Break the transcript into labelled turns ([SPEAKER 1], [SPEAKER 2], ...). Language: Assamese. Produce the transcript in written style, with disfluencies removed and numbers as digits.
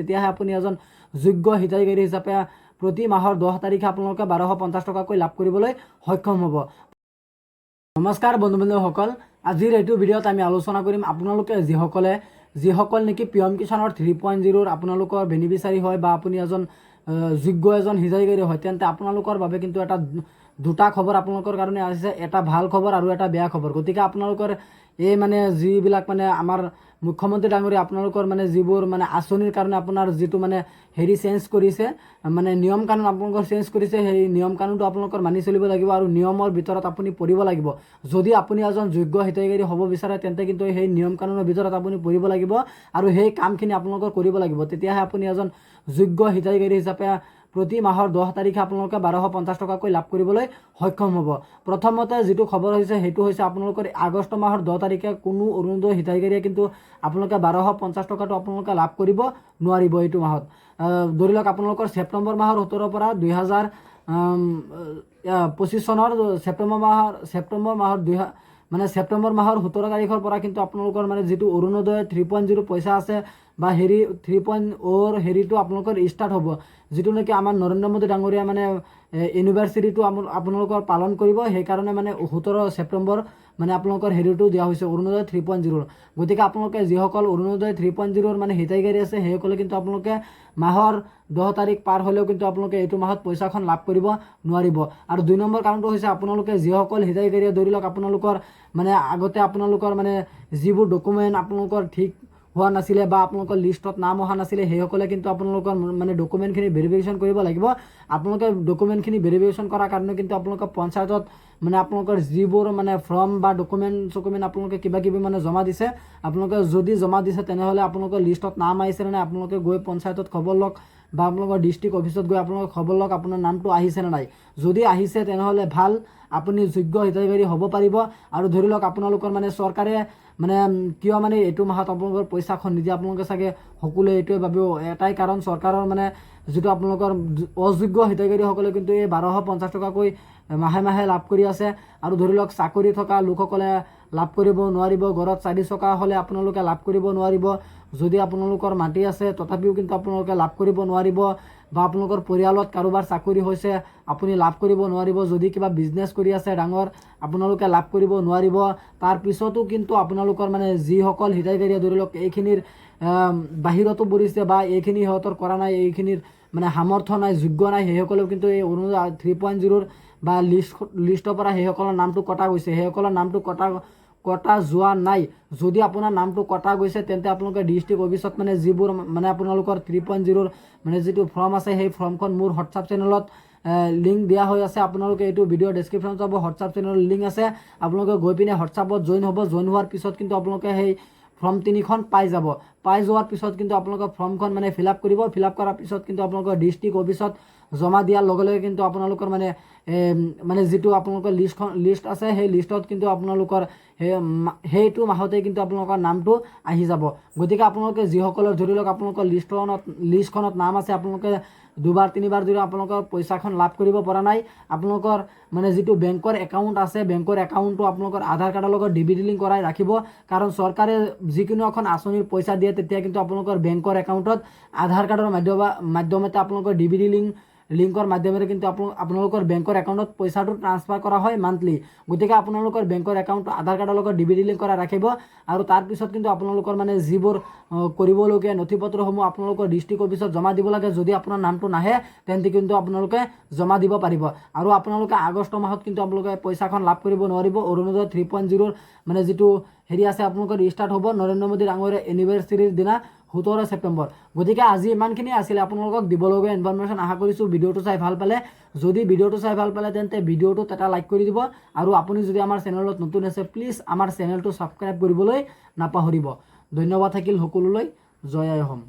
[SPEAKER 1] তেতিয়াহে আপুনি এজন যোগ্য হিতাধিকাৰী হিচাপে প্ৰতি মাহৰ 10 তাৰিখে আপোনালোকে 1250 টকাকৈ লাভ কৰিবলৈ সক্ষম হ'ব। নমস্কাৰ বন্ধু বান্ধৱসকল, আজিৰ এইটো ভিডিঅ'ত আমি আলোচনা কৰিম আপোনালোকে যিসকল নেকি পিএম কিষাণৰ 3.0 আপোনালোকৰ বেনিফিচাৰী হয় বা আপুনি এজন যোগ্য এজন হিতাধিকাৰী হয়, তেন্তে আপোনালোকৰ বাবে কিন্তু এটা দুটা খবৰ আপোনালোকৰ কাৰণে আছে, এটা ভাল খবৰ আৰু এটা বেয়া খবৰ। গতিকে আপোনালোকৰ এই মানে যিবিলাক মানে আমাৰ মুখ্যমন্ত্ৰী ডাঙৰীয়া আপোনালোকৰ মানে যিবোৰ মানে আঁচনিৰ কাৰণে আপোনাৰ যিটো মানে হেৰি চেঞ্জ কৰিছে, মানে নিয়ম কানুন আপোনালোকৰ চেঞ্জ কৰিছে, সেই নিয়ম কানুনটো আপোনালোকৰ মানি চলিব লাগিব আৰু নিয়মৰ ভিতৰত আপুনি পঢ়িব লাগিব। যদি আপুনি এজন যোগ্য হিতাধিকাৰী হ'ব বিচাৰে তেন্তে কিন্তু সেই নিয়ম কানুনৰ ভিতৰত আপুনি পঢ়িব লাগিব আৰু সেই কামখিনি আপোনালোকৰ কৰিব লাগিব। তেতিয়াহে আপুনি এজন যোগ্য হিতাধিকাৰী হিচাপে প্ৰতি মাহৰ 10 তাৰিখে আপোনালোকে 1250 টকাকৈ লাভ কৰিবলৈ সক্ষম হ'ব। প্ৰথমতে যিটো খবৰ হৈছে সেইটো হৈছে আপোনালোকৰ আগষ্ট মাহৰ 10 তাৰিখে কোনো অৰুণোদয় হিতাধিকাৰীয়ে কিন্তু আপোনালোকে 1250 টকাটো আপোনালোকে লাভ কৰিব নোৱাৰিব। এইটো মাহত ধৰি লওক আপোনালোকৰ ছেপ্টেম্বৰ মাহৰ 17 পৰা 2025 চনৰ ছেপ্টেম্বৰ মাহৰ 17 তাৰিখৰ পৰা কিন্তু আপোনালোকৰ মানে যিটো অৰুণোদয় 3.0 পইচা আছে বা হেৰি 3.0 হেৰিটো আপোনালোকৰ ষ্টাৰ্ট হ'ব, যিটো নেকি আমাৰ নৰেন্দ্ৰ মোদী ডাঙৰীয়া মানে এনিভাৰ্চাৰীটো আপোনালোকৰ পালন কৰিব। সেইকাৰণে মানে 17 ছেপ্টেম্বৰ মানে আপোনালোকৰ হেৰিটো দিয়া হৈছে অৰুণোদয় 3.0। গতিকে আপোনালোকে যিসকল অৰুণোদয় 3.0 মানে হিতাধিকাৰী আছে সেইসকলে কিন্তু আপোনালোকে মাহৰ 10 তাৰিখ পাৰ হ'লেও কিন্তু আপোনালোকে এইটো মাহত পইচাখন লাভ কৰিব নোৱাৰিব। আৰু 2 নম্বৰ কাৰণটো হৈছে আপোনালোকে যিসকল হিতাধিকাৰীয়ে ধৰি লওক আপোনালোকৰ মানে আগতে আপোনালোকৰ মানে যিবোৰ ডকুমেণ্ট আপোনালোকৰ ঠিক হোৱা নাছিলে বা আপোনালোকৰ লিষ্টত নাম অহা নাছিলে, সেইসকলে কিন্তু আপোনালোকৰ মানে ডকুমেণ্টখিনি ভেৰিফিকেশ্যন কৰিব লাগিব। আপোনালোকে ডকুমেণ্টখিনি ভেৰিফিকেশ্যন কৰাৰ কাৰণে কিন্তু আপোনালোকে পঞ্চায়তত মানে আপোনালোকৰ যিবোৰ মানে ফৰ্ম বা ডকুমেণ্ট আপোনালোকে কিবা কিবি মানে জমা দিছে, আপোনালোকে যদি জমা দিছে তেনেহ'লে আপোনালোকৰ লিষ্টত নাম আহিছেনে নাই আপোনালোকে গৈ পঞ্চায়তত খবৰ লওক বা আপোনালোকৰ ডিষ্ট্ৰিক্ট অফিচত গৈ আপোনালোকে খবৰ লওক আপোনাৰ নামটো আহিছেনে নাই। যদি আহিছে তেনেহ'লে ভাল, আপুনি যোগ্য হিতাধিকাৰী হ'ব পাৰিব। আৰু ধৰি লওক আপোনালোকৰ মানে চৰকাৰে মানে কিয় মানে এইটো মাহত আপোনালোকৰ পইচাখন নিদিয়ে, আপোনালোকে চাগে সকলোৱে এইটোৱে ভাবিব, এটাই কাৰণ চৰকাৰৰ মানে যিটো আপোনালোকৰ অযোগ্য হিতাধিকাৰীসকলে কিন্তু এই 1250 টকাকৈ মাহে মাহে লাভ কৰি আছে। আৰু ধৰি লওক চাকৰি থকা লোকসকলে লাভ কৰিব নোৱাৰিব, ঘৰত 4 চকা হ'লে আপোনালোকে লাভ কৰিব নোৱাৰিব, যদি আপোনালোকৰ মাটি আছে তথাপিও কিন্তু আপোনালোকে লাভ কৰিব নোৱাৰিব, বা আপোনালোকৰ পৰিয়ালত কাৰোবাৰ চাকৰি হৈছে আপুনি লাভ কৰিব নোৱাৰিব, যদি কিবা বিজনেছ কৰি আছে ডাঙৰ আপোনালোকে লাভ কৰিব নোৱাৰিব। তাৰপিছতো কিন্তু আপোনালোকৰ মানে যিসকল হিতাধিকাৰীয়ে ধৰি লওক এইখিনিৰ বাহিৰতো পৰিছে বা এইখিনি সিহঁতৰ কৰা নাই, এইখিনিৰ মানে সামৰ্থ্য নাই, যোগ্য নাই, সেইসকলেও কিন্তু এই অৰুণোদয় 3.0 বা লিষ্টৰ পৰা সেইসকলৰ নামটো কটা গৈছে, সেইসকলৰ নামটো কটা যোৱা নাই। যদি আপোনাৰ নামটো কটা গৈছে তেন্তে আপোনালোকে ডিষ্ট্ৰিক্ট অফিচত মানে যিবোৰ মানে আপোনালোকৰ 3.0 মানে যিটো ফৰ্ম আছে সেই ফৰ্মখন মোৰ হোৱাটছআপ চেনেলত লিংক দিয়া হৈ আছে। আপোনালোকে এইটো ভিডিঅ' ডেছক্ৰিপশ্যনত যাব, হোৱাটছআপ চেনেলৰ লিংক আছে, আপোনালোকে গৈ পিনে হোৱাটছআপত জইন হ'ব। জইন হোৱাৰ পিছত কিন্তু আপোনালোকে সেই ফৰ্ম 3খন পাই যাব। পাই যোৱাৰ পিছত কিন্তু আপোনালোকৰ ফৰ্মখন মানে ফিল আপ কৰিব। ফিল আপ কৰাৰ পিছত কিন্তু আপোনালোকৰ ডিষ্ট্ৰিক্ট অফিচত জমা দিয়াৰ লগে লগে কিন্তু আপোনালোকৰ মানে যিটো আপোনালোকৰ লিষ্ট আছে সেই লিষ্টত কিন্তু আপোনালোকৰ সেইটো মাহতে কিন্তু আপোনালোকৰ নামটো আহি যাব। গতিকে আপোনালোকে যিসকলৰ ধৰি লওক আপোনালোকৰ লিষ্টখনত নাম আছে, আপোনালোকে 2বাৰ 3বাৰ যদি আপোনালোকৰ পইচাখন লাভ কৰিব পৰা নাই, আপোনালোকৰ মানে যিটো বেংকৰ একাউণ্ট আছে বেংকৰ একাউণ্টটো আপোনালোকৰ আধাৰ কাৰ্ডৰ লগত ডিবিটি লিংক কৰাই ৰাখিব। কাৰণ চৰকাৰে যিকোনো এখন আঁচনিৰ পইচা দিয়ে তেতিয়া কিন্তু আপোনালোকৰ বেংকৰ একাউণ্টত আধাৰ কাৰ্ডৰ মাধ্যমতে আপোনালোকৰ ডিবিটি লিংকৰ মাধ্যমেৰে কিন্তু আপোনালোকৰ বেংকৰ একাউণ্টত পইচাটো ট্ৰান্সফাৰ কৰা হয় মান্থলি। গতিকে আপোনালোকৰ বেংকৰ একাউণ্টটো আধাৰ কাৰ্ডৰ লগত ডিবিটি লিংক কৰাই ৰাখিব। আৰু তাৰপিছত কিন্তু আপোনালোকৰ মানে যিবোৰ কৰিবলগীয়া নথিপত্ৰসমূহ আপোনালোকৰ ডিষ্ট্ৰিক্ট অফিচত জমা দিব লাগে। যদি আপোনাৰ নামটো নাহে তেন্তে কিন্তু আপোনালোকে জমা দিব পাৰিব। আৰু আপোনালোকে আগষ্ট মাহত কিন্তু আপোনালোকে পইচাখন লাভ কৰিব নোৱাৰিব। অৰুণোদয় 3.0 মানে যিটো হেৰি আছে আপোনালোকৰ ষ্টাৰ্ট হ'ব নৰেন্দ্ৰ মোদী ডাঙৰীয়া এনিভাৰ্চাৰীৰ দিনা 17 ছেপ্টেম্বৰ। গতিকে আজি ইমানখিনি আছিলে আপোনালোকক দিবলগীয়া ইনফৰমেশ্যন। আশা কৰিছোঁ ভিডিঅ'টো চাই ভাল পালে। যদি ভিডিঅ'টো চাই ভাল পালে তেন্তে ভিডিঅ'টোত এটা লাইক কৰি দিব। আৰু আপুনি যদি আমাৰ চেনেলত নতুন আছে প্লিজ আমাৰ চেনেলটো ছাবস্ক্ৰাইব কৰিবলৈ নাপাহৰিব। ধন্যবাদ থাকিল সকলোলৈ। জয় আই অসম।